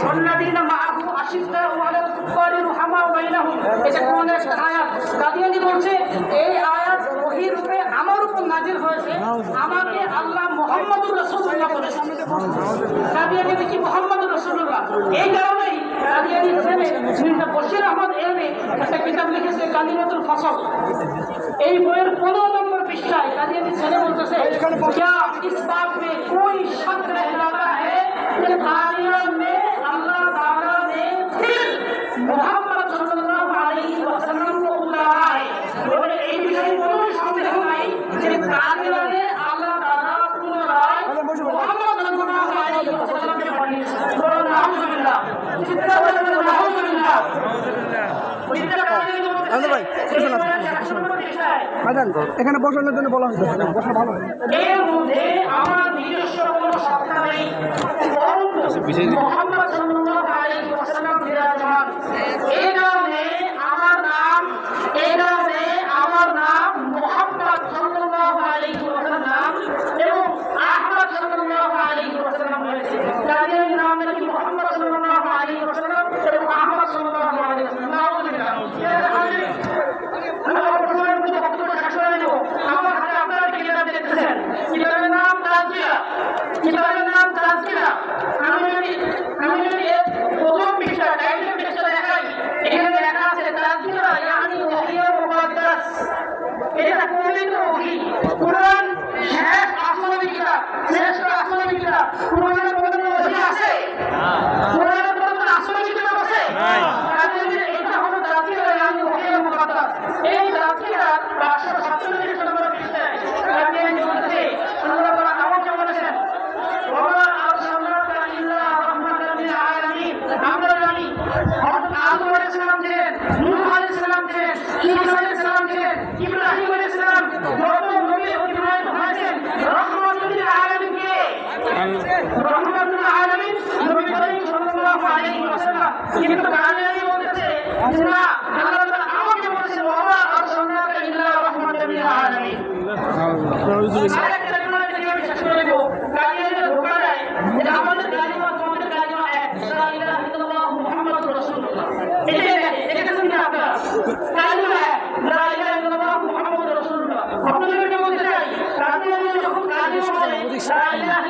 ওয়াল্লাযীনা মাআহু আশিদ্দাউ আলাল কুফফারি রুহামাউ বাইনাহুম। এটা কোন একটা আয়াত? কাদিয়ানী বলছে এই আয়াত ওহী রূপে আমার উপর নাযিল হয়েছে, আমাকে আল্লাহ মুহাম্মদুর রাসূলুল্লাহ বলেছেন। কাদিয়ানী কি মুহাম্মদুর রাসূলুল্লাহ? এই কারণেই কাদিয়ানী ছেলে মির্জা বশির আহমদ এলমে একটা কিতাব লিখেছে কালিমাতুল ফসল। এই বইয়ের 15 নম্বর পৃষ্ঠায় কাদিয়ানী ছেলে বলতেছে, क्या इस बात में कोई शक नहीं आता है कि कादियान में अल्लाह ताला ने फिर मुहम्मद सल्लल्लाहु अलैहि वसल्लम को उतारा है। और এই বিষয়ে কোনো সন্দেহ নাই যে কাদিয়ানে আল্লাহ তাআলা পুনরায় মুহাম্মদ সাল্লাল্লাহু আলাইহি ওয়াসাল্লামকে পাঠিয়েছেন। বলুন আলহামদুলিল্লাহ, চিৎকার করে বলুন আলহামদুলিল্লাহ। এখানে বসানোর জন্য বলা হয়েছে, বসা ভালো। এর মধ্যে আমার নিজস্ব কোনো সত্তা নেই, মুহাম্মদ সাল্লাল্লাহু আলাইহি ওয়াসাল্লাম বিরাজমান। এই কারণে আমার নাম মুহাম্মদ সাল্লাল্লাহু আলাইহি ওয়াসাল্লাম এবং আহমদ সাল্লাল্লাহু আলাইহি ওয়াসাল্লাম হয়েছে। তাদের নাম নাকি মুহাম্মদ সাল্লাল্লাহু আলাইহি ওয়াসাল্লাম এবং আহমদ সাল্লাল্লাহু আলাইহি ওয়াসাল্লাম। নাউযুবিল্লাহ। আমার হাতে আপনারা কিতাব দেখতেছেন, কিতাবের নাম তাজকিরা। আমি যদি প্রথম পৃষ্ঠা টাইটেল পৃষ্ঠা দেখাই, এখানে লেখা আছে তাজকিরা ইয়ানি ওহীর মুকাদ্দাস। এটা পবিত্র ওহী, কুরআন শেষ আসমানি কিতাব, শ্রেষ্ঠ আসমানি কিতাব। কুরআনের পবিত্র ওহী আছে? কুরআনের পবিত্র আসমানি কিতাব আছে? এটা হলো তাজকিরা ইয়ানি ওহীর মুকাদ্দাস। এই তাজকিরা 547 নম্বর পৃষ্ঠায় কাদিয়ানী বলছে, আল্লাহ তাআলা আমাকে বলেছেন, ওয়া আরসালনাকা ইল্লা রাহমাতাল লিল আলামিন। আমরা জানি হযরত আদম আলাইহিস সালাম ছিলেন, নূহ আলাইহিস সালাম ছিলেন, ঈসা আলাইহিস সালাম ছিলেন, ইব্রাহিম আলাইহিস সালাম, যত নবী অতিবাহিত হয়েছেন রাহমাতুল লিল আলামিন কে? রাহমাতুল লিল আলামিন নবী করিম সাল্লাল্লাহু আলাইহি ওয়াসাল্লাম। কিন্তু কাদিয়ানী বলতেছে না, আল্লাহ তাআলা আমাকে বলেছেন ওয়া আরসালনাকা ইল্লা রাহমাতাল লিল আলামিন। আরেকটা কথা আমি শেষ করে দেব, কাদিয়ানীরা ধোঁকা দেয় যে আমাদের কালিমা তোমাদের কালিমা এক, লা ইলাহা ইল্লাল্লাহ মুহাম্মাদুর রাসূলুল্লাহ। এটা শুনতে আপনারা কালিমা এক, লা ইলাহা ইল্লাল্লাহ মুহাম্মাদুর রাসূলুল্লাহ। আপনাদেরকে বলতে চাই, কাদিয়ানী যখন কালিমা বলে লা ইলাহা